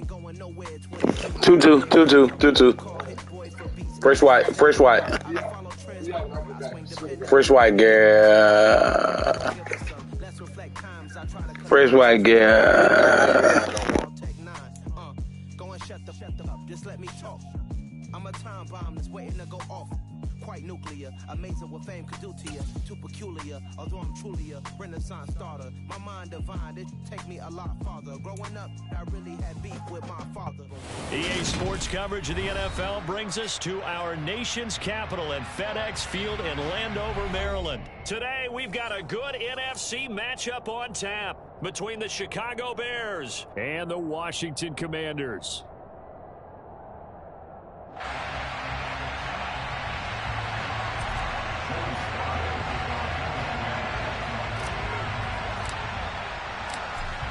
2-2, 2-2, 2-2. Fresh white, fresh white. Fresh white girl. Fresh white girl. Just let me talk. I'm a time bomb that's waiting to go off. Quite nuclear, amazing what fame could do to you. Too peculiar, although I'm truly a renaissance starter. My mind divine, it take me a lot farther. Growing up, I really had beef with my father. EA Sports coverage of the NFL brings us to our nation's capital at FedEx Field in Landover, Maryland. Today, we've got a good NFC matchup on tap between the Chicago Bears and the Washington Commanders.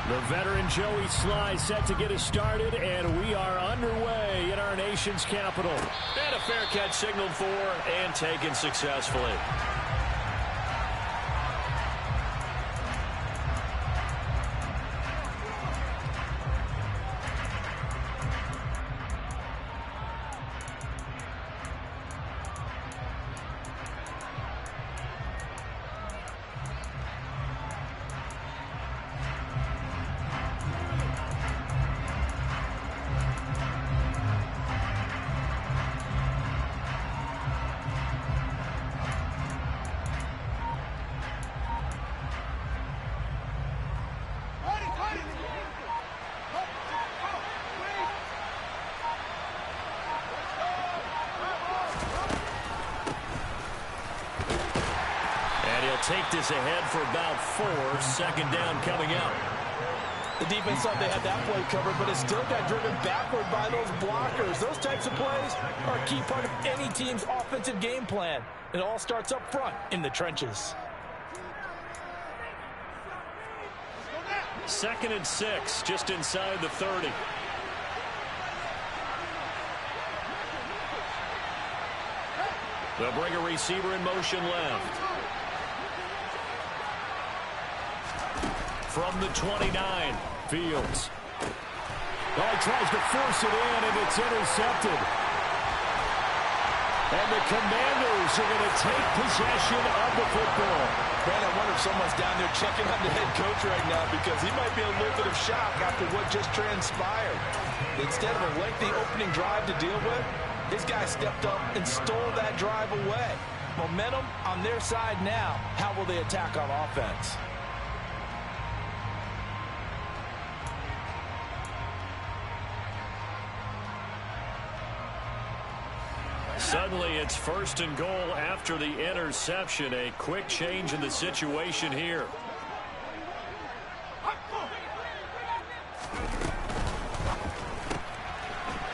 The veteran Joey Sly set to get us started, and we are underway in our nation's capital. And a fair catch signaled for and taken successfully. Take this ahead for about 4. Second down coming up. The defense thought they had that play covered, but it still got driven backward by those blockers. Those types of plays are a key part of any team's offensive game plan. It all starts up front in the trenches. 2nd and 6, just inside the 30. They'll bring a receiver in motion left. From the 29, Fields. Oh, he tries to force it in, and it's intercepted. And the Commanders are going to take possession of the football. Man, I wonder if someone's down there checking on the head coach right now, because he might be in a little bit of shock after what just transpired. Instead of a lengthy opening drive to deal with, his guy stepped up and stole that drive away. Momentum on their side now. How will they attack on offense? Suddenly, it's 1st and goal after the interception. A quick change in the situation here.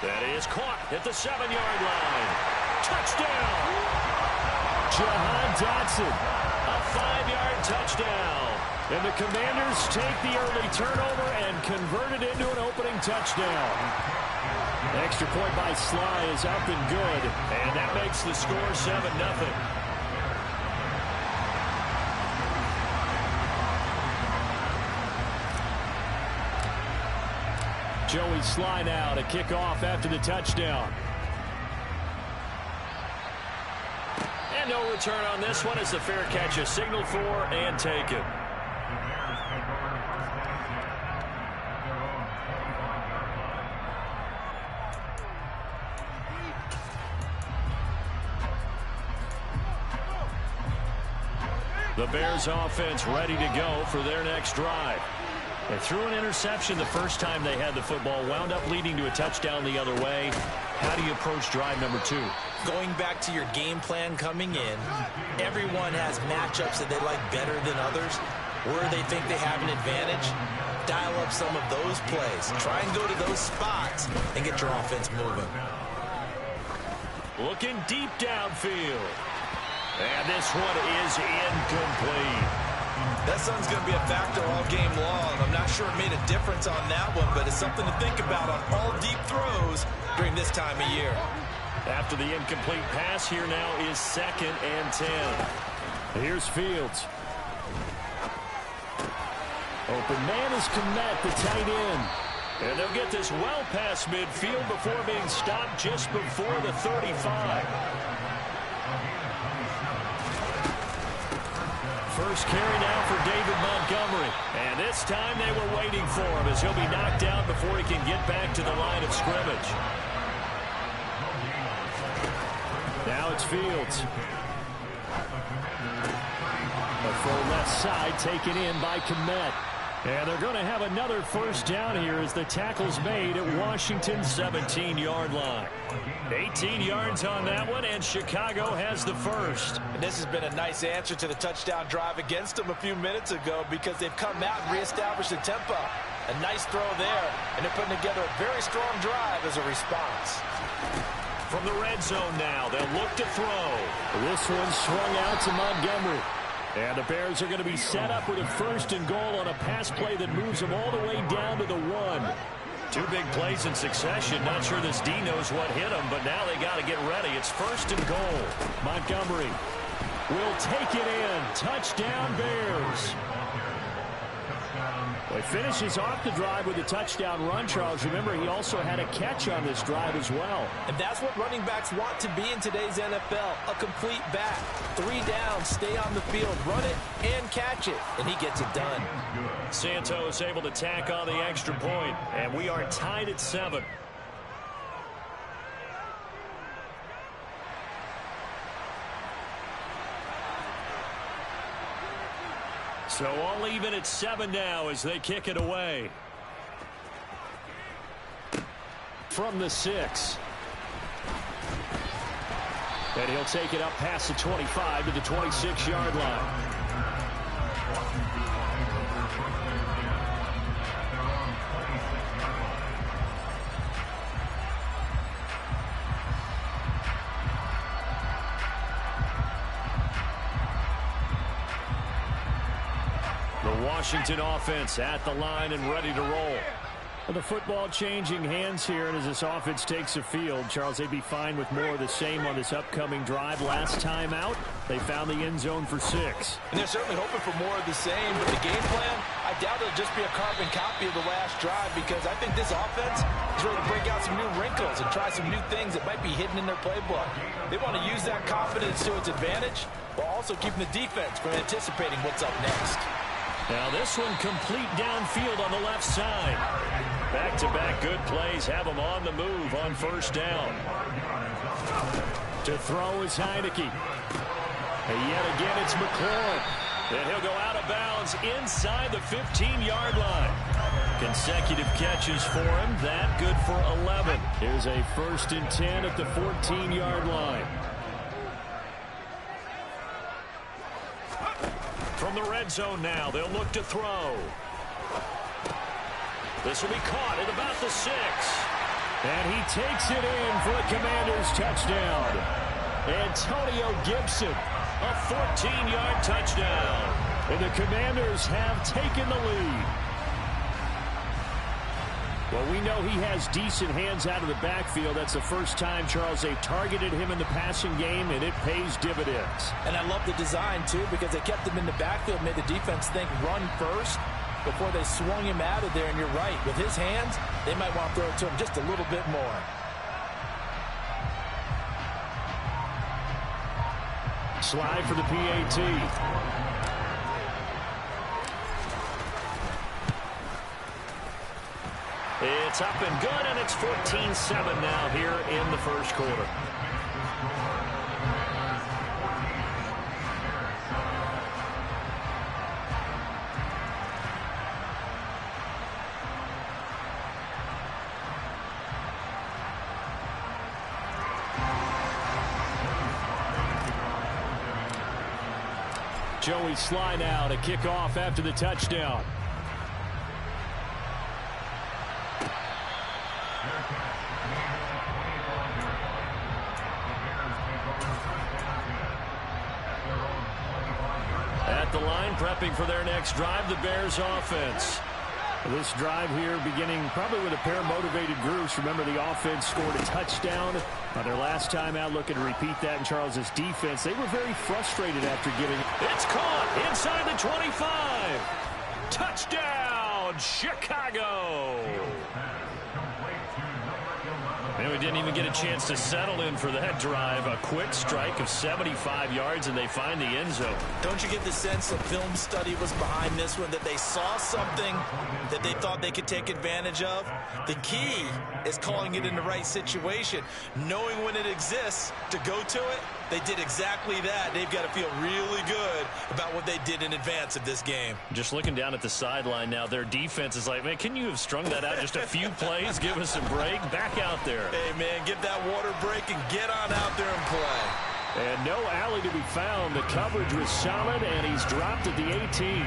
That is caught at the 7-yard line. Touchdown! Jahan Dotson, a 5-yard touchdown. And the Commanders take the early turnover and convert it into an opening touchdown. Extra point by Sly is up and good, and that makes the score 7-0. Joey Sly now to kick off after the touchdown. And no return on this one as the fair catch is signaled for and taken. The Bears offense ready to go for their next drive. They threw an interception the first time they had the football, wound up leading to a touchdown the other way. How do you approach drive number 2? Going back to your game plan coming in, everyone has matchups that they like better than others. Where they think they have an advantage, dial up some of those plays. Try and go to those spots and get your offense moving. Looking deep downfield. And this one is incomplete. That sun's going to be a factor all game long. I'm not sure it made a difference on that one, but it's something to think about on all deep throws during this time of year. After the incomplete pass, here now is 2nd and 10. Here's Fields. Open man is Komet, the tight end. And they'll get this well past midfield before being stopped just before the 35. First carry now for David Montgomery. And this time they were waiting for him as he'll be knocked out before he can get back to the line of scrimmage. Now it's Fields. A full left side taken in by Kmet. And they're going to have another first down here as the tackle's made at Washington's 17-yard line. 18 yards on that one, and Chicago has the first. And this has been a nice answer to the touchdown drive against them a few minutes ago because they've come out and reestablished the tempo. A nice throw there, and they're putting together a very strong drive as a response. From the red zone now, they'll look to throw. This one swung out to Montgomery. And the Bears are going to be set up with a first and goal on a pass play that moves them all the way down to the 1. Two big plays in succession. Not sure this D knows what hit him, but now they got to get ready. It's first and goal. Montgomery will take it in. Touchdown, Bears. Well, he finishes off the drive with a touchdown run, Charles. Remember, he also had a catch on this drive as well. And that's what running backs want to be in today's NFL, a complete back. 3 down, stay on the field, run it, and catch it. And he gets it done. Santos able to tack on the extra point, and we are tied at 7. So all even at 7 now as they kick it away. From the 6. And he'll take it up past the 25 to the 26-yard line. Washington offense at the line and ready to roll. Well, the football changing hands here, and as this offense takes the field, Charles, they'd be fine with more of the same on this upcoming drive. Last time out, they found the end zone for 6. And they're certainly hoping for more of the same, but the game plan, I doubt it'll just be a carbon copy of the last drive because I think this offense is ready to break out some new wrinkles and try some new things that might be hidden in their playbook. They want to use that confidence to its advantage while also keeping the defense from anticipating what's up next. Now this one complete downfield on the left side. Back-to-back good plays have them on the move on first down. To throw is Heineke. And yet again it's McLaurin. And he'll go out of bounds inside the 15-yard line. Consecutive catches for him. That good for 11. Here's a 1st and 10 at the 14-yard line. From the red zone now, they'll look to throw. This will be caught at about the 6. And he takes it in for a Commanders touchdown. Antonio Gibson, a 14-yard touchdown. And the Commanders have taken the lead. Well, we know he has decent hands out of the backfield. That's the first time, Charles, they targeted him in the passing game, and it pays dividends. And I love the design, too, because they kept him in the backfield, made the defense think run first before they swung him out of there. And you're right, with his hands, they might want to throw it to him just a little bit more. Slide for the PAT. It's up and good, and it's 14-7 now here in the first quarter. Joey Sly now to kick off after the touchdown. At the line, prepping for their next drive, the Bears offense. This drive here beginning probably with a pair of motivated groups. Remember, the offense scored a touchdown on their last time out, looking to repeat that in Charles's defense. They were very frustrated after giving. It's caught inside the 25. Touchdown, Chicago. he didn't even get a chance to settle in for that drive. A quick strike of 75 yards, and they find the end zone. Don't you get the sense a film study was behind this one, that they saw something that they thought they could take advantage of? The key is calling it in the right situation, knowing when it exists to go to it. They did exactly that. They've got to feel really good about what they did in advance of this game. Just looking down at the sideline now, their defense is like, man, can you have strung that out just a few plays? Give us a break. Back out there. Hey, man, get that water break and get on out there and play. And no alley to be found. The coverage was solid, and he's dropped at the 18.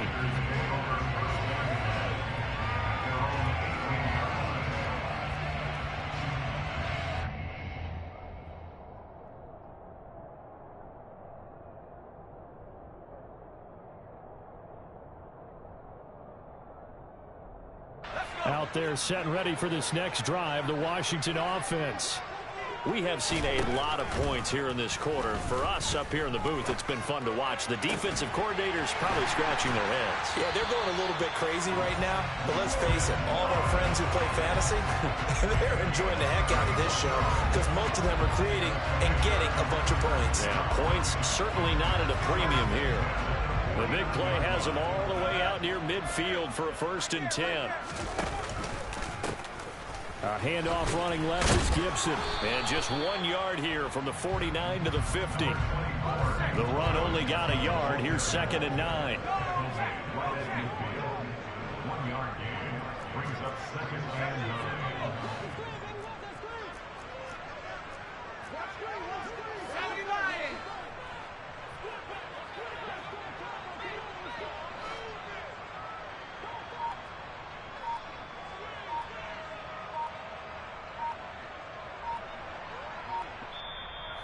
Out there set and ready for this next drive, the Washington offense. We have seen a lot of points here in this quarter. For us up here in the booth, it's been fun to watch. The defensive coordinators probably scratching their heads. Yeah, they're going a little bit crazy right now. But let's face it, all of our friends who play fantasy, they're enjoying the heck out of this show because most of them are creating and getting a bunch of points. Yeah, points certainly not at a premium here. The big play has them all the way out near midfield for a 1st and 10. A handoff running left is Gibson. And just 1 yard here from the 49 to the 50. The run only got a yard. Here's 2nd and 9. 1 yard gain brings up 2nd and 9.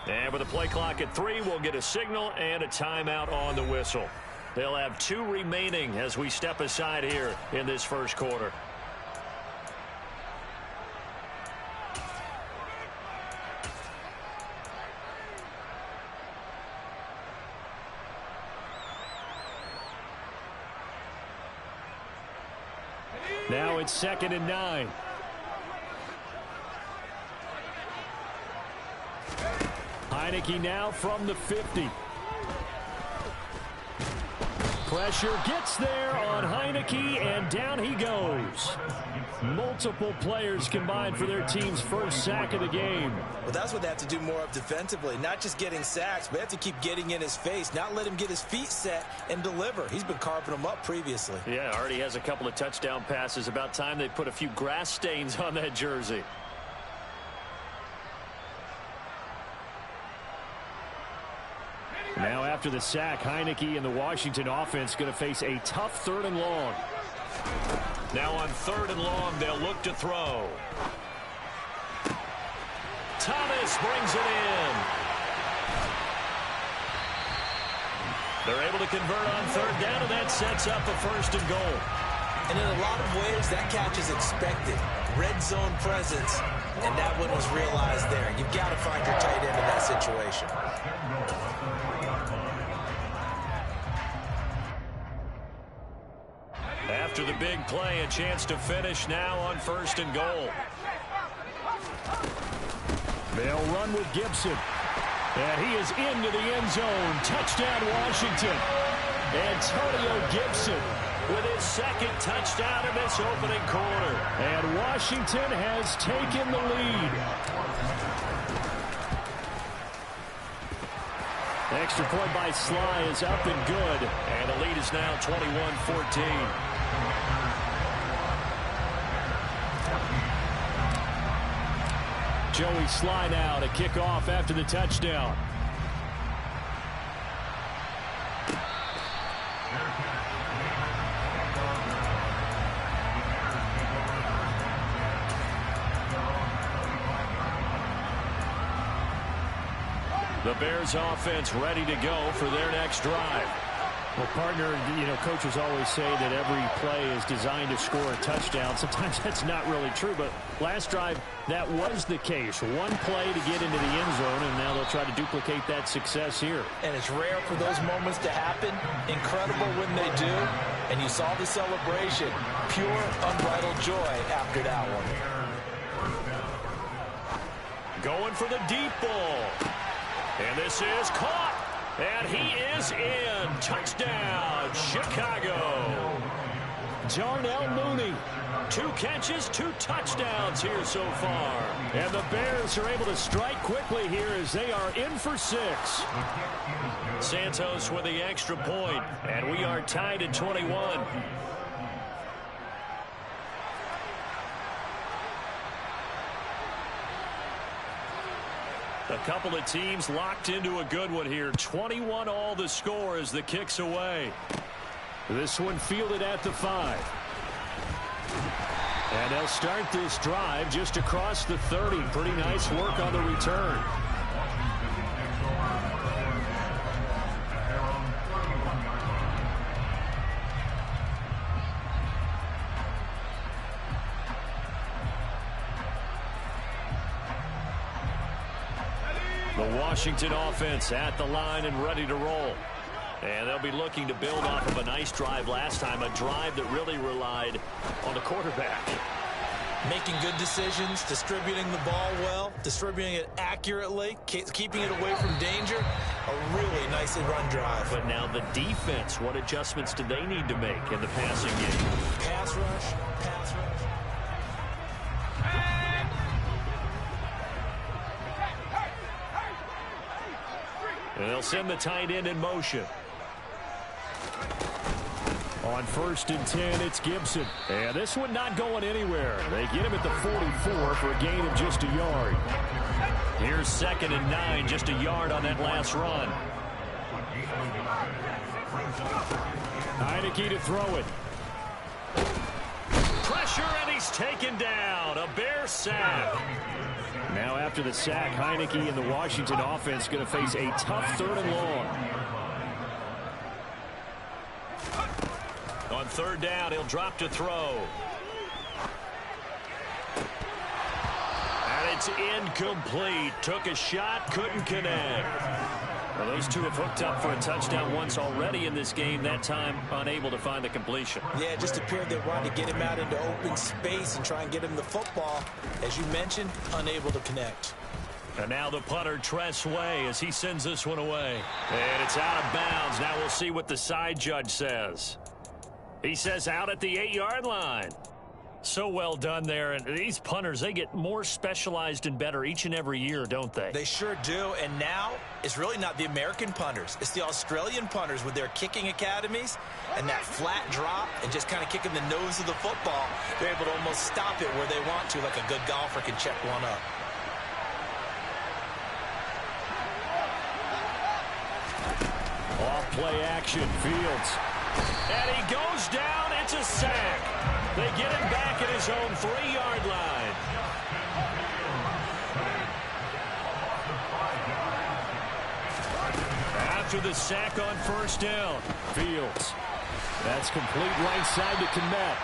And with the play clock at 3, we'll get a signal and a timeout on the whistle. They'll have 2 remaining as we step aside here in this first quarter. Now it's 2nd and 9. Heineke now from the 50. Pressure gets there on Heineke, and down he goes. Multiple players combined for their team's first sack of the game. Well, that's what they have to do more of defensively. Not just getting sacks, but they have to keep getting in his face, not let him get his feet set and deliver. He's been carving them up previously. Yeah, already has a couple of touchdown passes. About time they put a few grass stains on that jersey. Now after the sack, Heineke and the Washington offense going to face a tough 3rd and long. Now on 3rd and long, they'll look to throw. Thomas brings it in. They're able to convert on 3rd down, and that sets up a 1st and goal. And in a lot of ways, that catch is expected. Red zone presence, and that one was realized there. You've got to find your tight end in that situation. After the big play, a chance to finish now on 1st and goal. They'll run with Gibson. And he is into the end zone. Touchdown, Washington. Antonio Gibson with his 2nd touchdown in this opening quarter. And Washington has taken the lead. Extra point by Sly is up and good. And the lead is now 21-14. Joey Sly now to kick off after the touchdown. The Bears offense ready to go for their next drive. Well, partner, coaches always say that every play is designed to score a touchdown. Sometimes that's not really true, but last drive, that was the case. One play to get into the end zone, and now they'll try to duplicate that success here. And it's rare for those moments to happen. Incredible when they do. And you saw the celebration. Pure, unbridled joy after that one. going for the deep ball. And this is caught. And he is in. Touchdown, Chicago. Darnell Mooney. 2 catches, 2 touchdowns here so far. And the Bears are able to strike quickly here as they are in for 6. Santos with the extra point, and we are tied at 21. A couple of teams locked into a good one here. 21 all the score as the kick's away. This one fielded at the 5. And they'll start this drive just across the 30. Pretty nice work on the return. The Washington offense at the line and ready to roll. And they'll be looking to build off of a nice drive last time, a drive that really relied on the quarterback. Making good decisions, distributing the ball well, distributing it accurately, keeping it away from danger. A really nicely run drive. But now the defense, what adjustments do they need to make in the passing game? Pass rush, pass rush. And they'll send the tight end in motion. On 1st and 10, it's Gibson. And this one not going anywhere. They get him at the 44 for a gain of just a yard. Here's 2nd and 9, just a yard on that last run. Heineke to throw it. Pressure, and he's taken down. A Bear sack. Now after the sack, Heineke and the Washington offense going to face a tough 3rd and long. On 3rd down, he'll drop to throw. And it's incomplete. Took a shot, couldn't connect. Well, those two have hooked up for a touchdown once already in this game, that time unable to find the completion. Yeah, it just appeared they wanted to get him out into open space and try and get him the football. As you mentioned, unable to connect. And now the punter, Tress Way, as he sends this one away. And it's out of bounds. Now we'll see what the side judge says. He says out at the 8-yard line. So well done there. And these punters, they get more specialized and better each and every year, don't they? They sure do. And now it's really not the American punters. It's the Australian punters with their kicking academies and that flat drop and just kind of kicking the nose of the football. They're able to almost stop it where they want to, like a good golfer can check one up. Off play action, Fields. And he goes down. It's a sack. They get him back at his own 3-yard line. After the sack on 1st down, Fields. That's complete right side to Kmet.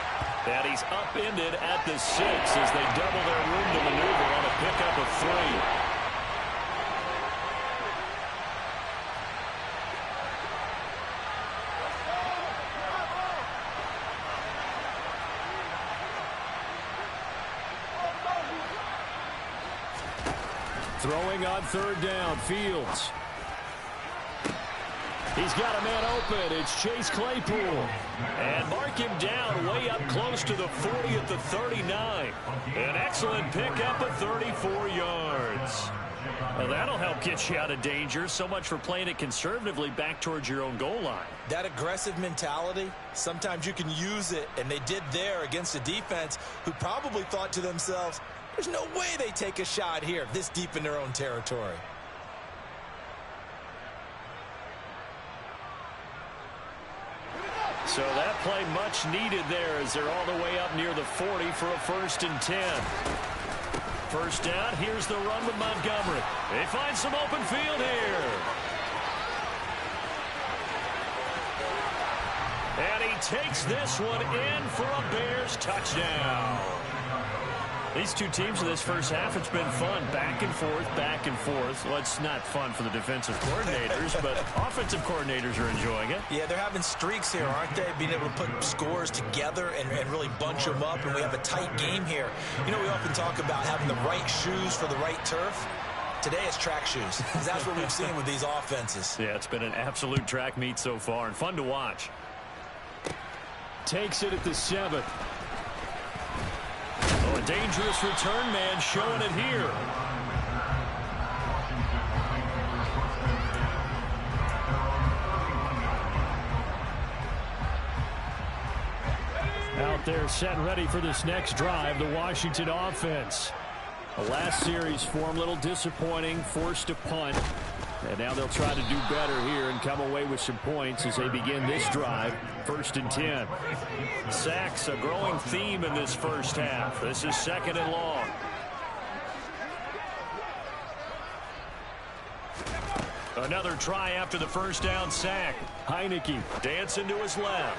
And he's upended at the 6 as they double their room to maneuver on a pickup of 3. Throwing on 3rd down, Fields. He's got a man open. It's Chase Claypool. And mark him down way up close to the 40 at the 39. An excellent pickup of 34 yards. Well, that'll help get you out of danger. So much for playing it conservatively back towards your own goal line. That aggressive mentality, sometimes you can use it, and they did there against a defense who probably thought to themselves, there's no way they take a shot here this deep in their own territory. So that play much needed there as they're all the way up near the 40 for a 1st and 10. 1st down, here's the run with Montgomery. They find some open field here. And he takes this one in for a Bears touchdown. These two teams in this first half, it's been fun. Back and forth, back and forth. Well, it's not fun for the defensive coordinators, but offensive coordinators are enjoying it. Yeah, they're having streaks here, aren't they? Being able to put scores together and really bunch them up, and we have a tight game here. You know, we often talk about having the right shoes for the right turf. Today it's track shoes, because that's what we've seen with these offenses. Yeah, it's been an absolute track meet so far, and fun to watch. Takes it at the 7. Oh, a dangerous return man showing it here. Out there set and ready for this next drive, the Washington offense. The last series for them, a little disappointing, forced to punt. And now they'll try to do better here and come away with some points as they begin this drive. 1st and 10. Sacks, a growing theme in this first half. This is 2nd and long. Another try after the first down sack. Heineke dancing to his left.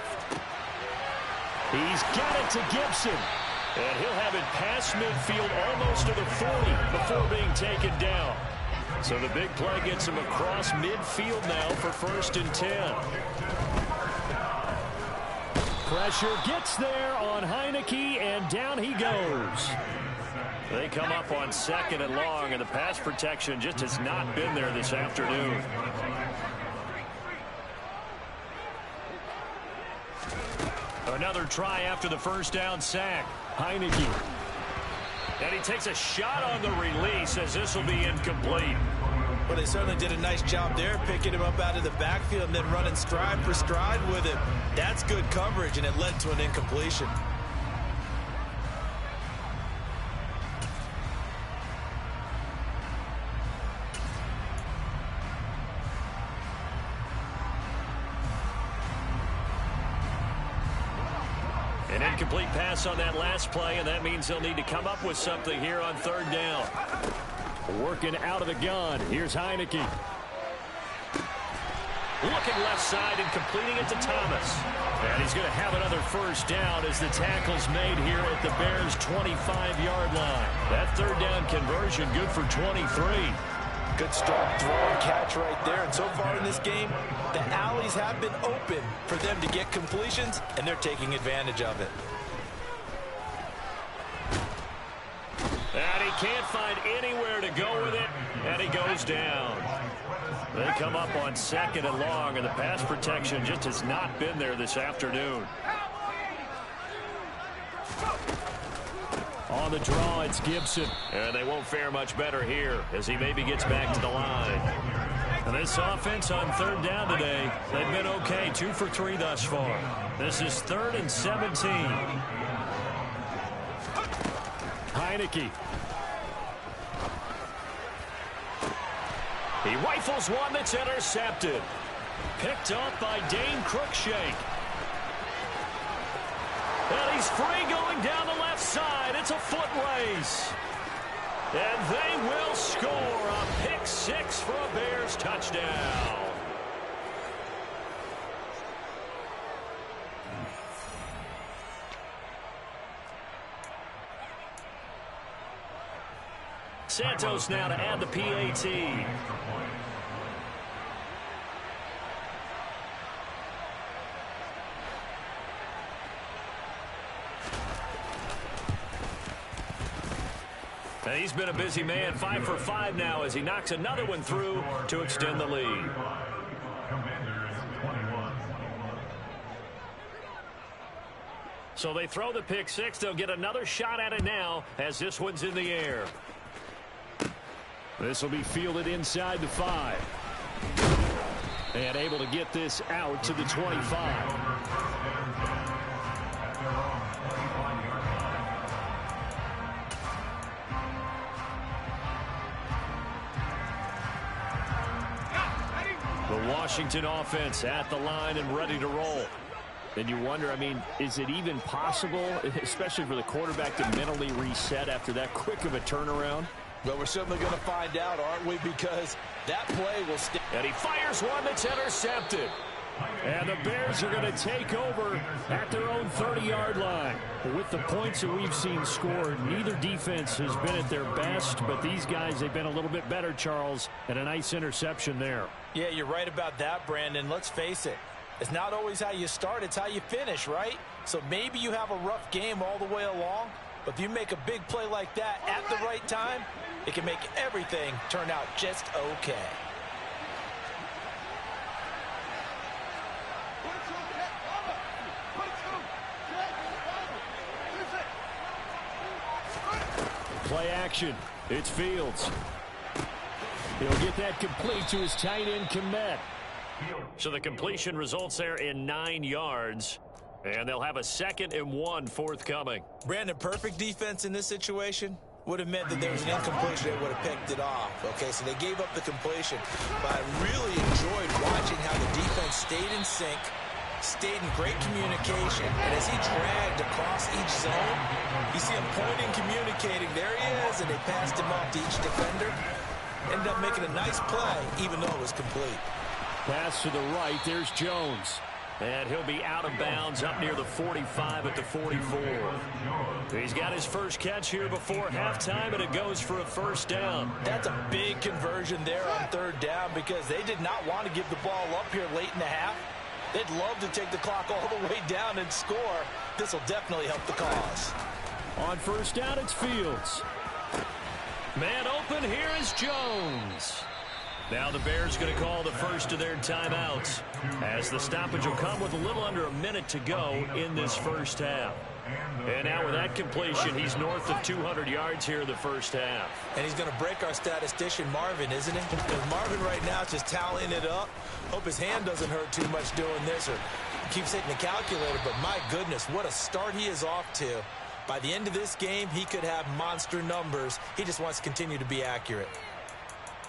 He's got it to Gibson. And he'll have it past midfield almost to the 40 before being taken down. So the big play gets him across midfield now for 1st and 10. Pressure gets there on Heineke, and down he goes. They come up on 2nd and long, and the pass protection just has not been there this afternoon. Another try after the first down sack. Heineke. And he takes a shot on the release as this will be incomplete. Well, they certainly did a nice job there, picking him up out of the backfield and then running stride for stride with him. That's good coverage, and it led to an incompletion. An incomplete pass on that last play, and that means they'll need to come up with something here on 3rd down. Working out of the gun. Here's Heineke. Looking left side and completing it to Thomas. And he's going to have another first down as the tackle's made here at the Bears' 25-yard line. That 3rd down conversion good for 23. Good strong throw and catch right there. And so far in this game, the alleys have been open for them to get completions, and they're taking advantage of it. And he can't find anywhere to go with it, and he goes down. They come up on 2nd and long, and the pass protection just has not been there this afternoon. On the draw, it's Gibson. And they won't fare much better here as he maybe gets back to the line. And this offense on 3rd down today, they've been okay, 2 for 3 thus far. This is 3rd and 17. Heineke. He rifles one that's intercepted. Picked up by Dane Cruikshank. And he's free going down the left side. It's a foot race. And they will score a pick 6 for a Bears touchdown. Santos now to add the PAT. And he's been a busy man, 5 for 5 now as he knocks another one through to extend the lead. So they throw the pick 6. They'll get another shot at it now as this one's in the air. This will be fielded inside the 5. And able to get this out to the 25. The Washington offense at the line and ready to roll. And you wonder, I mean, is it even possible, especially for the quarterback, to mentally reset after that quick of a turnaround? Well, we're certainly going to find out, aren't we? Because that play will stay. And he fires one that's intercepted. And the Bears are going to take over at their own 30-yard line. With the points that we've seen scored, neither defense has been at their best, but these guys, they've been a little bit better, Charles, and a nice interception there. Yeah, you're right about that, Brandon. Let's face it. It's not always how you start, it's how you finish, right? So maybe you have a rough game all the way along, but if you make a big play like that at the right time, it can make everything turn out just okay. Play action. It's Fields. He'll get that complete to his tight end, Komet. So the completion results there in 9 yards. And they'll have a 2nd and 1 forthcoming. Brandon, perfect defense in this situation would have meant that there was an incompletion that would have picked it off. Okay, so they gave up the completion. But I really enjoyed watching how the defense stayed in sync, stayed in great communication, and as he dragged across each zone, you see him pointing, communicating. There he is, and they passed him off to each defender. Ended up making a nice play, even though it was complete. Pass to the right. There's Jones. And he'll be out of bounds up near the 45 at the 44. He's got his first catch here before halftime, and it goes for a first down. That's a big conversion there on 3rd down because they did not want to give the ball up here late in the half. They'd love to take the clock all the way down and score. This will definitely help the cause. On first down, it's Fields. Man open, here is Jones. Now the Bears going to call the first of their timeouts as the stoppage will come with a little under a minute to go in this first half. And now with that completion, he's north of 200 yards here in the first half. And he's going to break our statistician, Marvin, isn't he? Because Marvin right now is just tallying it up. Hope his hand doesn't hurt too much doing this or keeps hitting the calculator. But my goodness, what a start he is off to. By the end of this game, he could have monster numbers. He just wants to continue to be accurate.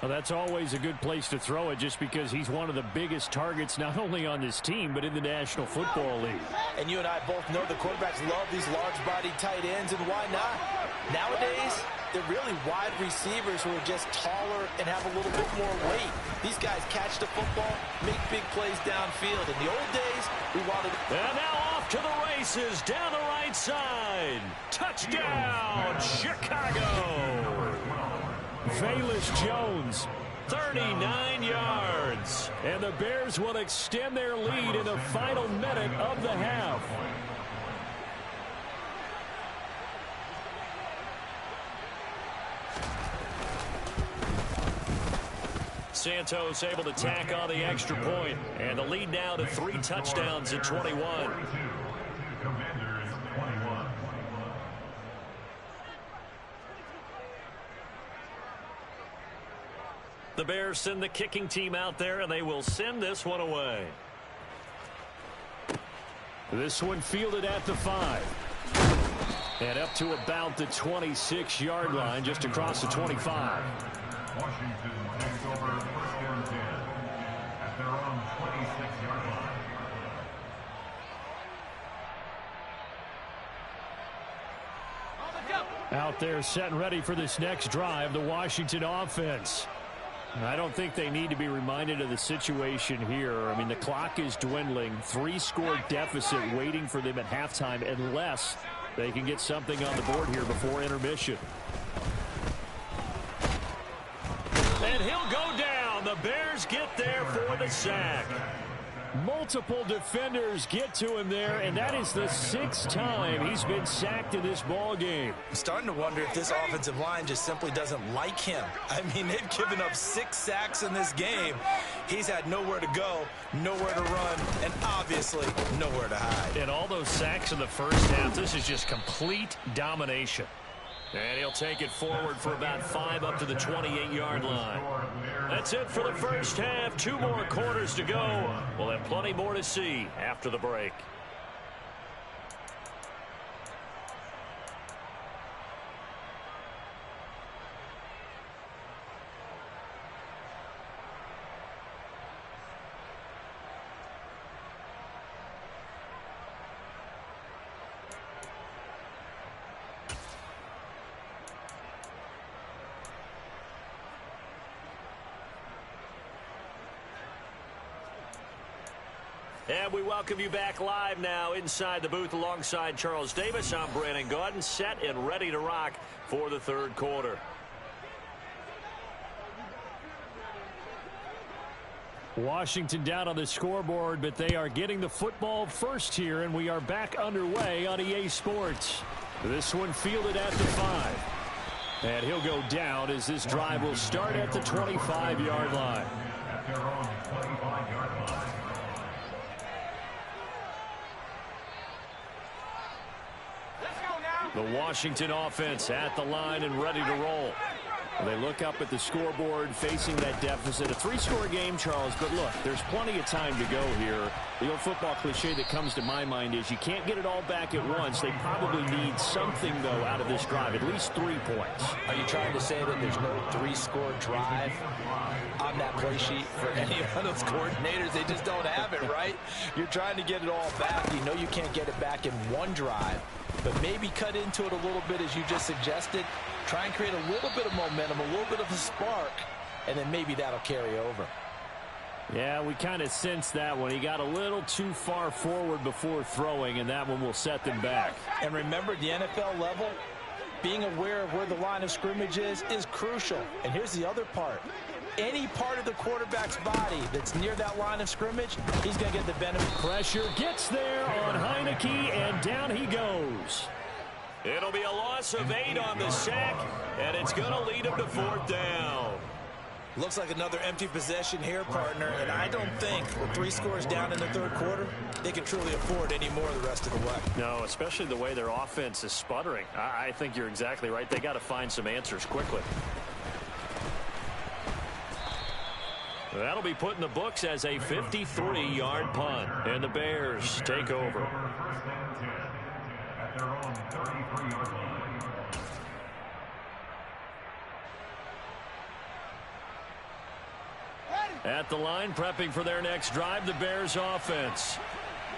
Well, that's always a good place to throw it just because he's one of the biggest targets not only on this team but in the National Football League. And you and I both know the quarterbacks love these large-bodied tight ends, and why not? Nowadays, they're really wide receivers who are just taller and have a little bit more weight. These guys catch the football, make big plays downfield. In the old days, we wanted... And now off to the races down the right side. Touchdown, Chicago! Velus Jones, 39 yards. And the Bears will extend their lead in the final minute of the half. Santos able to tack on the extra point, and the lead now to 3 touchdowns at 21. Commanders 21. The Bears send the kicking team out there, and they will send this one away. This one fielded at the 5. And up to about the 26-yard line, just across the 25. Washington takes over 1st and 10 at their own 26-yard line. Out there set and ready for this next drive, the Washington offense. I don't think they need to be reminded of the situation here. I mean, the clock is dwindling. 3-score deficit waiting for them at halftime unless they can get something on the board here before intermission. And he'll go down. The Bears get there for the sack. Multiple defenders get to him there, and that is the 6th time he's been sacked in this ball game. I'm starting to wonder if this offensive line just simply doesn't like him. I mean, they've given up 6 sacks in this game. He's had nowhere to go, nowhere to run, and obviously nowhere to hide. And all those sacks in the first half, this is just complete domination. And he'll take it forward for about 5 up to the 28-yard line. That's it for the first half. 2 more quarters to go. We'll have plenty more to see after the break. And we welcome you back live now inside the booth alongside Charles Davis. I'm Brandon Gaudin, set and ready to rock for the third quarter. Washington down on the scoreboard, but they are getting the football first here, and we are back underway on EA Sports. This one fielded at the 5. And he'll go down as this drive will start at the 25-yard line. At their own 25-yard line. The Washington offense at the line and ready to roll. They look up at the scoreboard facing that deficit. A 3-score game, Charles, but look, there's plenty of time to go here. The old football cliche that comes to my mind is you can't get it all back at once. They probably need something, though, out of this drive, at least 3 points. Are you trying to say that there's no 3-score drive on that play sheet for any of those coordinators? They just don't have it, right? You're trying to get it all back. You know you can't get it back in one drive, but maybe cut into it a little bit as you just suggested. Try and create a little bit of momentum, a little bit of a spark, and then maybe that'll carry over. Yeah, we kind of sensed that one. He got a little too far forward before throwing, and that one will set them back. And remember, the NFL level, being aware of where the line of scrimmage is crucial. And here's the other part. Any part of the quarterback's body that's near that line of scrimmage, he's going to get the benefit. Pressure gets there on Heineke, and down he goes. It'll be a loss of 8 on the sack, and it's going to lead him to 4th down. Looks like another empty possession here, partner, and I don't think with 3 scores down in the third quarter, they can truly afford any more the rest of the way. No, especially the way their offense is sputtering. I think you're exactly right. They got to find some answers quickly. That'll be put in the books as a 53-yard punt, and the Bears take over. Their own 33-yard line. At the line, prepping for their next drive, the Bears offense.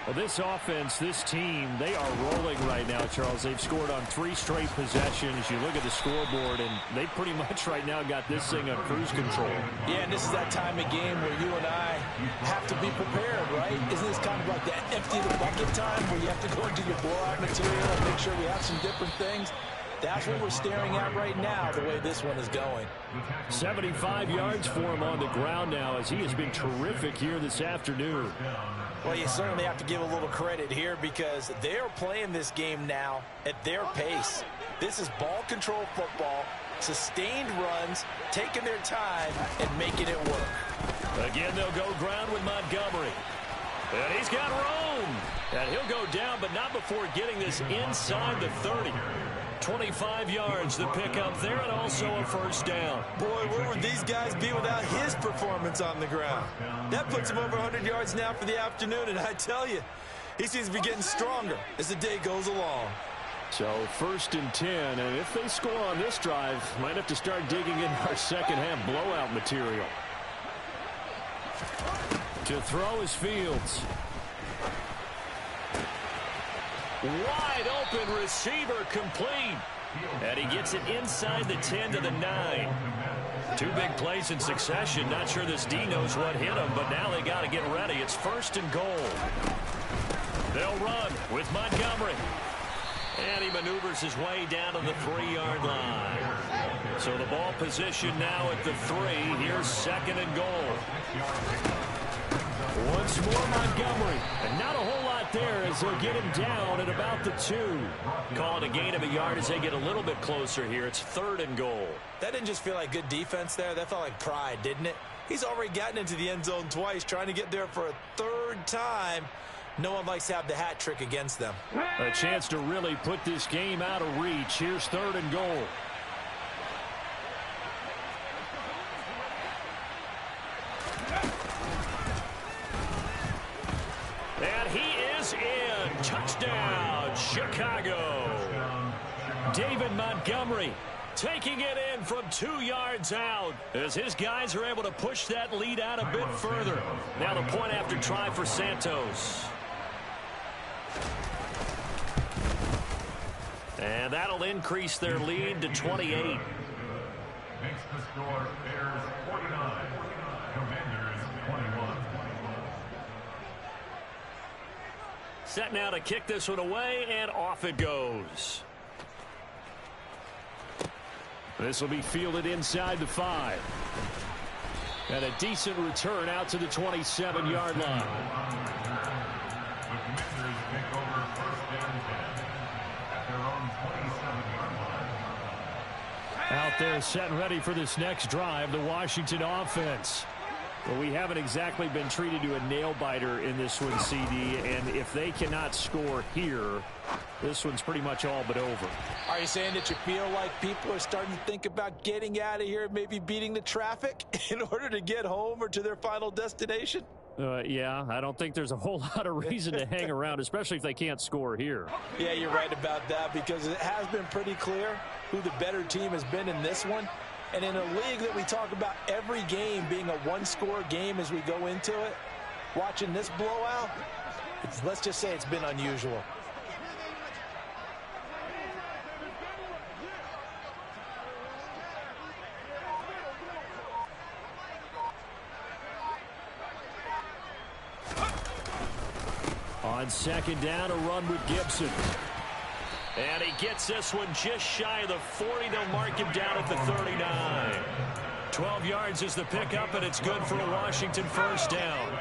Well, this offense, this team, they are rolling right now, Charles. They've scored on 3 straight possessions. You look at the scoreboard, and they pretty much right now got this thing on cruise control. Yeah, and this is that time of game where you and I have to be prepared, right? Isn't this kind of like that empty the bucket time where you have to go into your blowout material and make sure we have some different things? That's what we're staring at right now, the way this one is going. 75 yards for him on the ground now as he has been terrific here this afternoon. Well, you certainly have to give a little credit here because they're playing this game now at their pace. This is ball control football, sustained runs, taking their time, and making it work. Again, they'll go ground with Montgomery. And he's got room. And he'll go down, but not before getting this inside the 30. 25 yards, the pickup there, and also a first down. Boy, where would these guys be without his performance on the ground? That puts him over 100 yards now for the afternoon, and I tell you, he seems to be getting stronger as the day goes along. So 1st and 10, and if they score on this drive, might have to start digging in our second half blowout material. To throw is Fields. Wide open receiver complete. And he gets it inside the 10 to the 9. 2 big plays in succession. Not sure this D knows what hit him, but now they got to get ready. It's 1st and goal. They'll run with Montgomery. And he maneuvers his way down to the 3-yard line. So the ball position now at the 3. Here's 2nd and goal. Once more Montgomery, and not a whole lot there as they'll get him down at about the 2. Call it a gain of a yard as they get a little bit closer here. It's 3rd and goal. That didn't just feel like good defense there. That felt like pride, didn't it? He's already gotten into the end zone twice, trying to get there for a 3rd time. No one likes to have the hat trick against them. A chance to really put this game out of reach. Here's 3rd and goal. And he is in. Touchdown, Chicago. David Montgomery taking it in from 2 yards out as his guys are able to push that lead out a bit further. Now the point after try for Santos. And that'll increase their lead to 28. Makes the score Bears 49, Commanders 21. Set now to kick this one away, and off it goes. This will be fielded inside the 5. And a decent return out to the 27-yard line. Out there set and ready for this next drive, the Washington offense. Well, we haven't exactly been treated to a nail-biter in this one, CD, and if they cannot score here, this one's pretty much all but over. Are you saying that you feel like people are starting to think about getting out of here, maybe beating the traffic in order to get home or to their final destination? Yeah, I don't think there's a whole lot of reason to hang around, especially if they can't score here. Yeah, you're right about that, because it has been pretty clear who the better team has been in this one. And in a league that we talk about every game being a one-score game as we go into it, watching this blowout, let's just say it's been unusual. On second down, a run with Gibson. And he gets this one just shy of the 40. They'll mark him down at the 39. 12 yards is the pickup, and it's good for a Washington first down.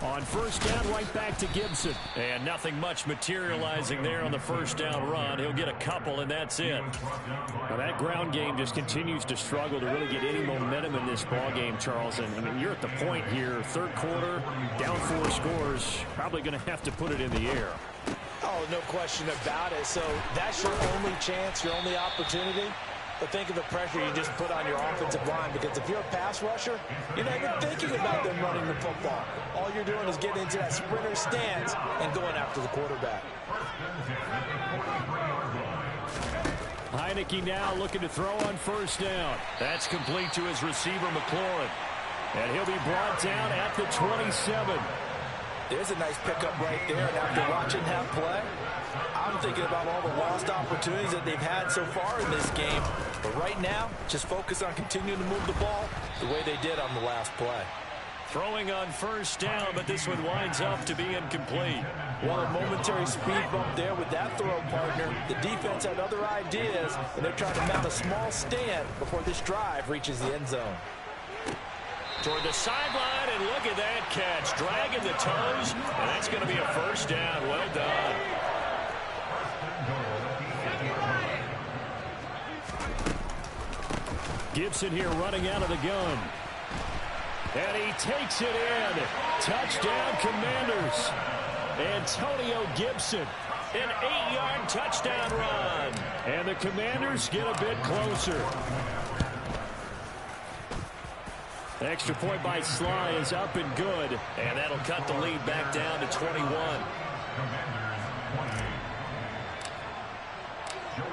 On first down, right back to Gibson. And nothing much materializing there on the first down run. He'll get a couple, and that's it. Now, that ground game just continues to struggle to really get any momentum in this ball game, Charles. And, I mean, you're at the point here, third quarter, down 4 scores, probably going to have to put it in the air. Oh, no question about it. So that's your only chance, your only opportunity. But think of the pressure you just put on your offensive line, because if you're a pass rusher, you're not even thinking about them running the football. All you're doing is getting into that sprinter stance and going after the quarterback. Heineke now looking to throw on first down. That's complete to his receiver, McLaurin. And he'll be brought down at the 27. There's a nice pickup right there. And after watching that play, I'm thinking about all the lost opportunities that they've had so far in this game. But right now, just focus on continuing to move the ball the way they did on the last play. Throwing on first down, but this one winds up to be incomplete. Well, a momentary speed bump there with that throw partner. The defense had other ideas, and they're trying to mount a small stand before this drive reaches the end zone. Toward the sideline, and look at that catch. Dragging the toes, and that's going to be a first down. Well done. Gibson here running out of the gun. And he takes it in. Touchdown, Commanders. Antonio Gibson, an 8-yard touchdown run. And the Commanders get a bit closer. Extra point by Sly is up and good. And that'll cut the lead back down to 21.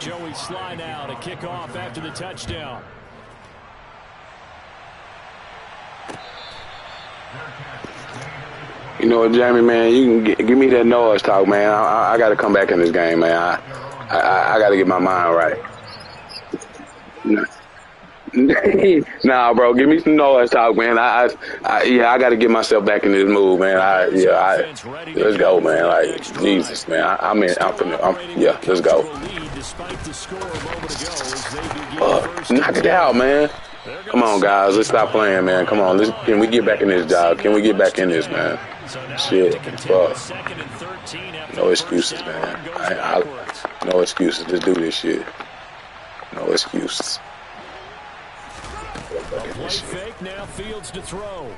Joey Sly now to kick off after the touchdown. You know what, Jamie, man, you can give me that noise talk, man. I got to come back in this game, man. I got to get my mind right. Nah, bro, give me some noise talk, man. Yeah, I got to get myself back in this move, man. Let's go, man. Like, Jesus, man. Yeah, let's go. Knock it out, man. Come on, guys. Let's stop playing, man. Come on. Can we get back in this job? Can we get back in this, man? Shit. Fuck. No excuses, man. No excuses. Let's do this shit. No excuses. Play fake, now Fields to throw.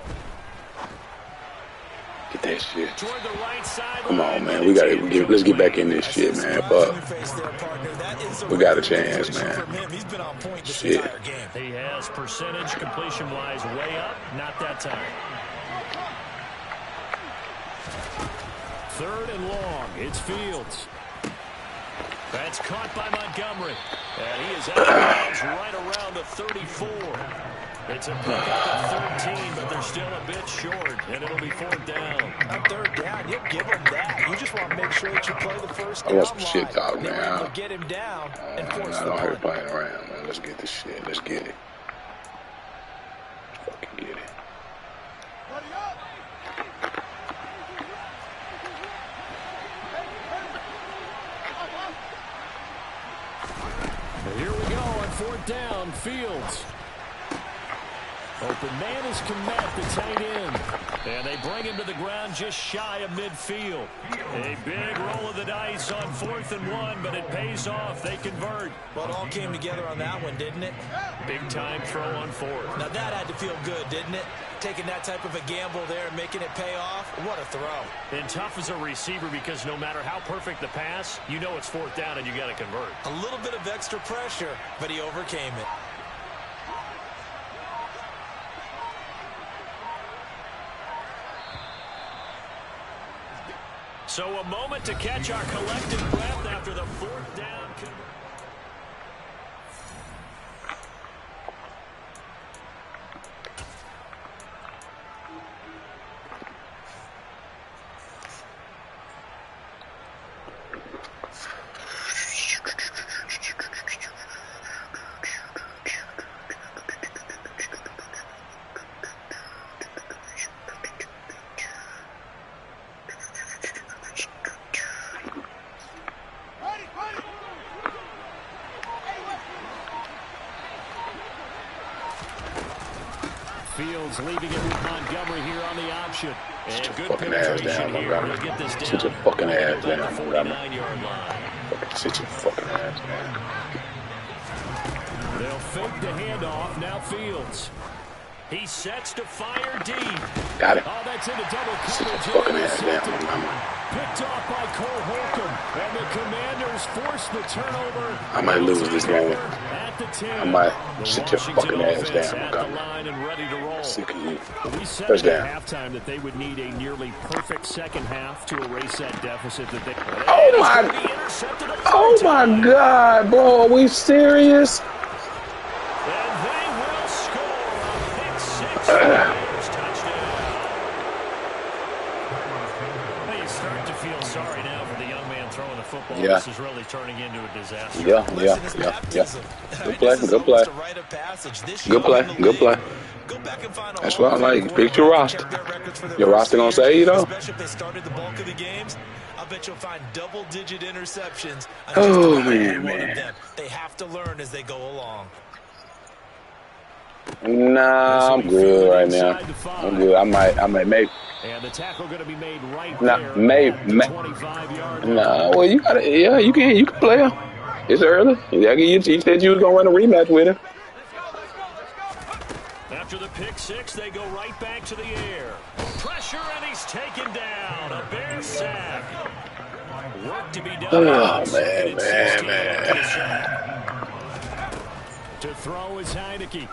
Get that shit. Right, come on, man. Let's get back in this shit, man. Fuck. We got a chance, man. Shit. He has percentage completion-wise way up. Not that time. 3rd and long. It's Fields. That's caught by Montgomery. And he is out of bounds right around the 34. It's a pickup of 13, but they're still a bit short, and it'll be 4th down. On 3rd down, you'll give them that. You just want to make sure that you play the first down I want some line. shit talk, They were man. able to get him down and force I the don't hear punt. playing around, man. Let's get this shit. Let's get it. Let's fucking get it. Here we go on 4th down. Fields. Open man is Komet, the tight end. And they bring him to the ground just shy of midfield. A big roll of the dice on 4th and 1, but it pays off. They convert. Well, it all came together on that one, didn't it? Big time throw on 4th. Now that had to feel good, didn't it? Taking that type of a gamble there and making it pay off. What a throw. And tough as a receiver because no matter how perfect the pass, you know it's 4th down and you got to convert. A little bit of extra pressure, but he overcame it. So a moment to catch our collective breath after the 4th down. Fields leaving it with Montgomery here on the option. And Sit good your fucking ass down, penetration here. Montgomery. He'll get this down. Sit your fucking ass down, At the Montgomery. 49-yard line. Fucking sit your fucking ass down. They'll fake the handoff. Now Fields. He sets to fire deep. Got it. Oh, that's into double Sit your coverage. fucking ass down, Montgomery. Picked off by Cole Holcomb. And the Commanders force the turnover. I might lose this game. At the 10. I might The sit your Washington fucking ass offense down, at the Montgomery. line and ready to roll. Sick of you. We said First at down. halftime that they would need a nearly perfect second half to erase that deficit that they. Oh my God, bro! Are we serious? And they will score a pick six. Touchdown. Well, you start to feel sorry now for the young man throwing the football. Yeah. This is really turning into a disaster. Yeah. Good play, good play. Good play, good play. That's what I like. Pick your roster. Your roster gonna say, you know? Especially if they started the bulk of the games, I bet you'll find double-digit interceptions. Oh, man. They have to learn as they go along. Nah, I'm good right now. I'm good. I might maybe. And the tackle going to be made right Nah, there. maybe. 25-yard line. Nah, well, you gotta. Yeah, you can play him. It's early. You said you was gonna run a rematch with him. After the pick six, they go right back to the air. Pressure, and he's taken down. A Bear sack. Work to be done. Oh, Second and 16 man. after the sack. To throw is Heineke.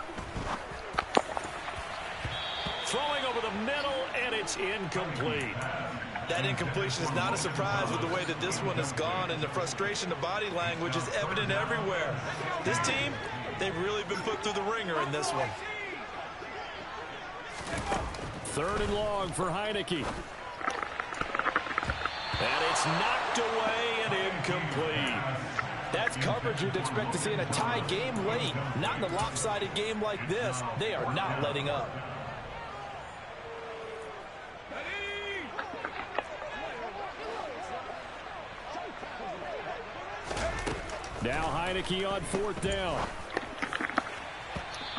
Throwing over the middle, and it's incomplete. That incompletion is not a surprise with the way that this one has gone, and the frustration, the body language is evident everywhere. This team, they've really been put through the ringer in this one. 3rd and long for Heineke. And it's knocked away and incomplete. That's coverage you'd expect to see in a tie game late. Not in a lopsided game like this. They are not letting up. Now Heineke on 4th down.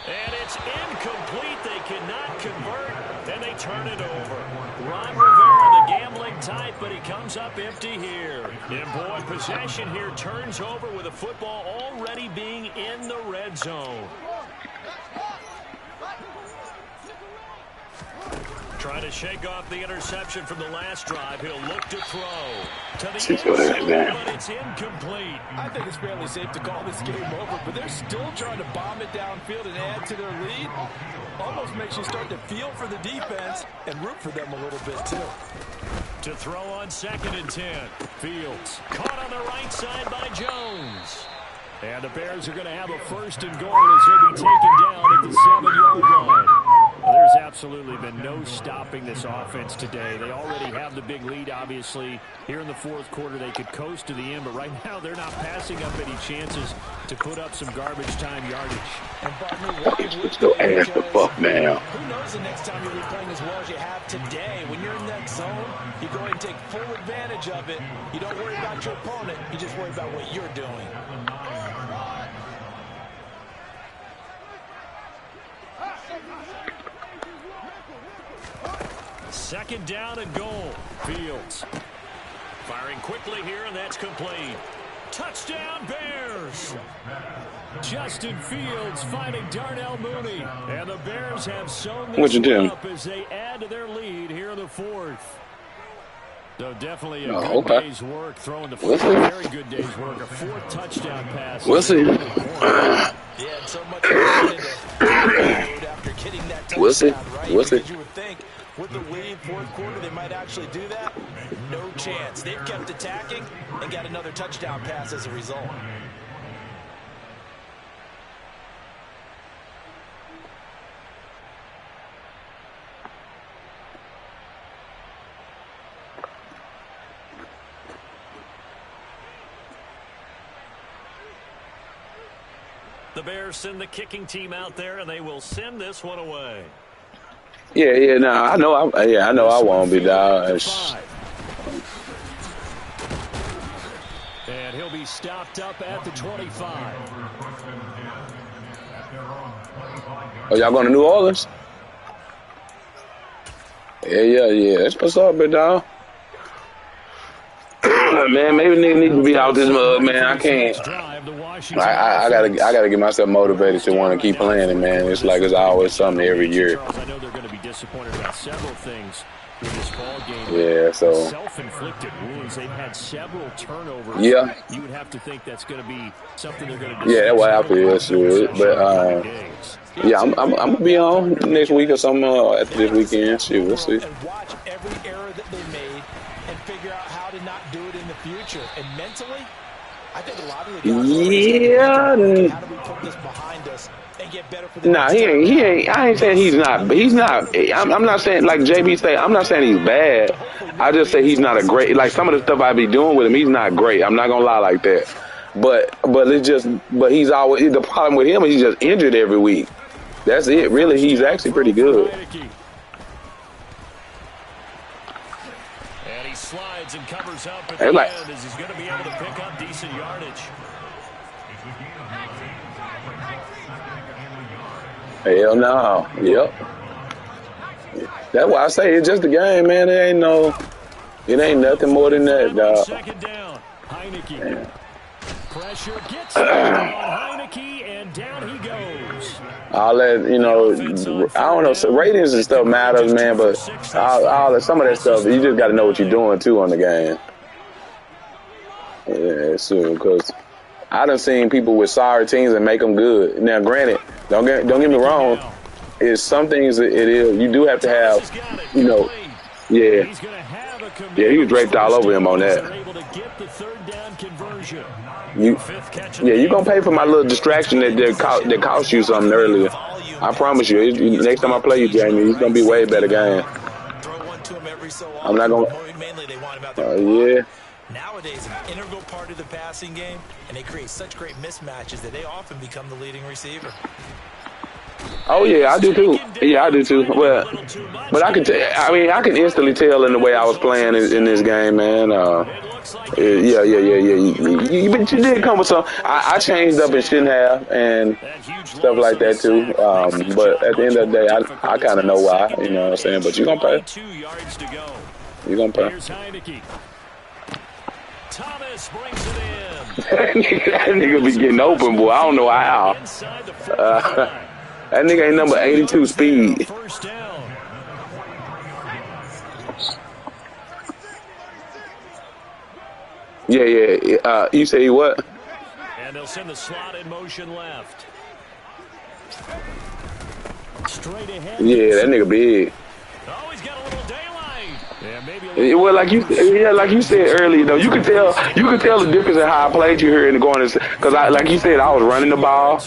And it's incomplete. They cannot convert, and they turn it over. Ron Rivera, the gambling type, but he comes up empty here. And boy, possession here turns over with the football already being in the red zone. Trying to shake off the interception from the last drive. He'll look to throw. To the end zone, but it's incomplete. I think it's fairly safe to call this game over, but they're still trying to bomb it downfield and add to their lead. Almost makes you start to feel for the defense and root for them a little bit, too. To throw on 2nd and 10. Fields caught on the right side by Jones. And the Bears are going to have a 1st and goal as he'll be taken down at the 7-yard line. Well, there's absolutely been no stopping this offense today. They already have the big lead, obviously. Here in the 4th quarter, they could coast to the end, but right now they're not passing up any chances to put up some garbage time yardage. And partner, Let's go ass the fuck now. who knows the next time you'll be playing as well as you have today. When you're in that zone, you go ahead and take full advantage of it. You don't worry about your opponent. You just worry about what you're doing. 2nd down and goal. Fields firing quickly here, and that's complete. Touchdown, Bears! Justin Fields finding Darnell Mooney. And the Bears have sewn this up as they add to their lead here in the 4th. So definitely a good day's work throwing the football. Very good day's work. A 4th touchdown pass. We'll see. Yeah, so much after getting that touchdown, We'll see. right? We'll see. Because you would think with the lead, 4th quarter, they might actually do that. No chance. They've kept attacking and got another touchdown pass as a result. The Bears send the kicking team out there, and they will send this one away. Yeah, no, I know I won't be down. And he'll be stopped up at the 25. Oh, y'all going to New Orleans? Yeah. That's what's up, big dog. Man, maybe nigga need to be out this mug, man. I can't. I gotta get myself motivated to want to keep playing it, man. It's like it's always something every year. I know they're going to be disappointed about several things in this ball game. Yeah, so self-inflicted wounds. They've had several turnovers. Yeah. You would have to think that's going to be something they're going to. Yeah, that's what I feel. Sure. But yeah, I'm gonna be on next week or something after this weekend. Shit, we'll see. And watch every error that they made and figure out how to not do it in the future. And mentally, I think a lot of the guys how do we put this behind us and get better for the Nah, he ain't. I ain't saying he's not. He's not. I'm not saying like JB say. I'm not saying he's bad. I just say he's not a great. Like some of the stuff I be doing with him, he's not great. I'm not gonna lie like that. But it's just. But he's always the problem with him is he's just injured every week. That's it. Really, he's actually pretty good. And he slides and covers up at the end as he's going to be able to pick up decent yardage. Hell no. Yep. That's why I say it's just a game, man. It ain't nothing more than that, dog. 2nd down. Heineke. Pressure gets on Heineke, and down he goes. All that, I don't know. So ratings and stuff matters, man. But some of that stuff, you just got to know what you're doing too on the game. Yeah, soon because I done seen people with sorry teams and make them good. Now, granted, don't get me wrong. It's some things it is. You do have to have, yeah. Yeah, he was draped all over him on that. You gonna pay for my little distraction that cost you something earlier. I promise you. Next time I play you, Jamie, it's gonna be way better game. I'm not gonna. Yeah. Nowadays, an integral part of the passing game, and they create such great mismatches that they often become the leading receiver. Oh yeah, I do too. Yeah, I do too. Well, but I can I can instantly tell in the way I was playing in this game, man. Yeah. But you did come with some. I changed up and shouldn't have, and stuff like that too. But at the end of the day, I kind of know why. You know what I'm saying? But you gonna pay. You gonna pay. Thomas brings it in. That nigga be getting open, boy. I don't know how. That nigga ain't number 82 speed. First down. Yeah. You say he what? And they'll send the slot in motion left. Straight ahead. Yeah, that nigga big. Oh, he's got a little daylight. And Well, like you said earlier, though, you could tell the difference in how I played you here in the going. Because like you said, I was running the ball.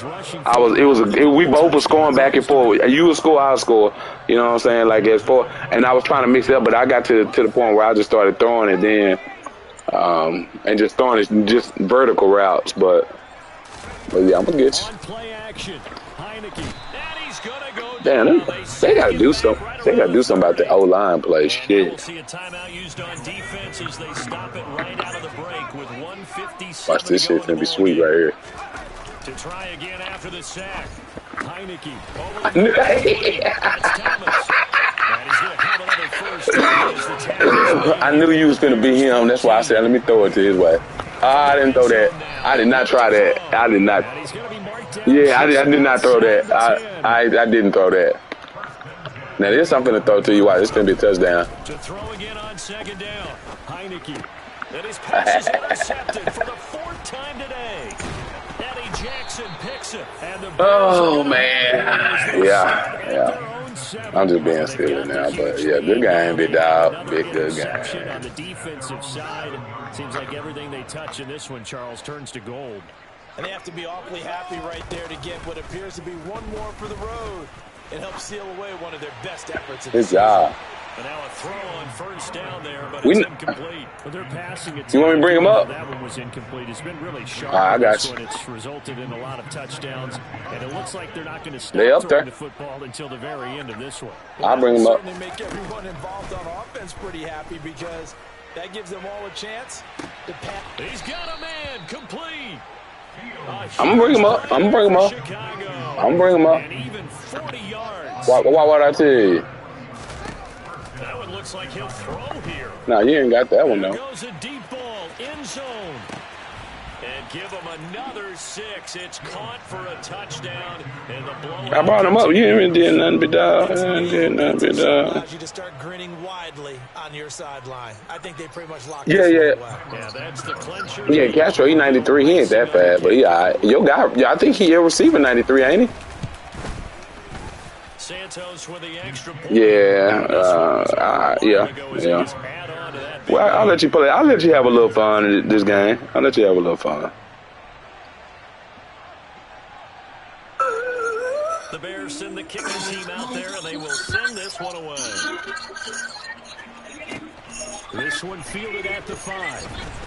We both were scoring back and forth. You would score, I would score. You know what I'm saying? Like as for, and I was trying to mix it up, but I got to the point where I just started throwing it then, and just throwing it just vertical routes. But yeah, I'm gonna get you. Damn, they gotta do something. They gotta do something about the O-line play. Shit. We'll see a timeout used on defense as they stop it right out of the break with 1:57 Watch this shit, gonna be sweet right here. To try again after the sack. Heineke. I knew you was gonna be him. That's why I said, let me throw it to his way. I didn't throw that. I did not try that. I did not. Yeah, I did not throw that. I didn't throw that. Now there's something to throw to you. Why this gonna be a touchdown? To throw again on second down. Heineke. And his pass is intercepted for the 4th time today. Eddie Jackson picks it. And the oh man. Yeah. I'm just being silly now, but yeah, good game, big dog. Big good game. On the defensive side, seems like everything they touch in this one, Charles, turns to gold. And they have to be awfully happy right there to get what appears to be one more for the road and help seal away one of their best efforts. Good job. And now a throw on first down there, but it's incomplete. But they're passing it. You want me to bring him up? That one was incomplete. It's been really sharp. I got you. It's resulted in a lot of touchdowns, and it looks like they're not going to stop throwing the football until the very end of this one. I'll bring him up. Certainly make everyone involved on offense pretty happy because that gives them all a chance to pass. He's got a man complete. I'm gonna bring him up. I'm gonna bring him up. I'm gonna bring him up. And even 40 yards. What I tell you? That one looks like he'll throw here. No, you ain't got that one though. Goes a deep ball, end zone. And give him another 6. It's caught for a touchdown. And the blowout. I brought him up. You ain't did nothing but dog. Allows you to start grinning widely on your sideline. I think they pretty much locked Yeah. Yeah, that's the clincher. Yeah, Castro, he 93. He ain't that fast, but yeah, your guy. I think he a receiver 93, ain't he? Santos with the extra point. Yeah. Well, I'll let you play. I'll let you have a little fun in this game. I'll let you have a little fun. The Bears send the kicking team out there, and they will send this one away. This one fielded at the 5.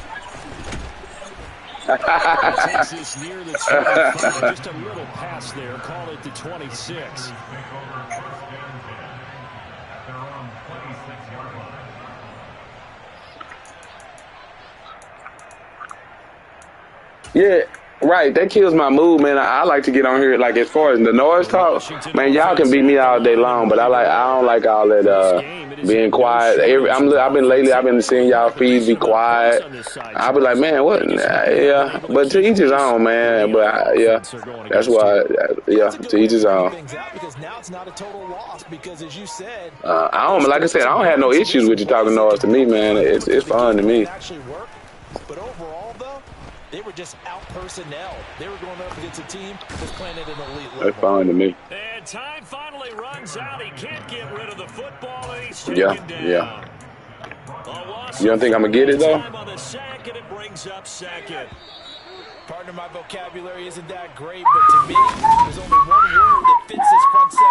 Takes this near the 25. Just a little pass there. Call it the 26. Yeah, right. That kills my mood, man. I like to get on here, like as far as the noise talk, man. Y'all can beat me all day long, but I don't like all that being quiet. I've been seeing y'all feeds be quiet. I be like, man, what? Yeah, but to each his own, man. But yeah, that's why. Yeah, to each his own. Because now it's not a total loss because, as you said, like I said, I don't have no issues with you talking noise to me, man. It's fun to me. Actually work, but overall though, they were just out personnel. They were going up against a team that's playing at an elite level. That's fine to me. And time finally runs out. He can't get rid of the football, and he's taken down. Yeah. You don't think I'm gonna get it though? On the sack, and it brings up second. Partner, my vocabulary isn't that great, but to me, there's only one word that fits this front 7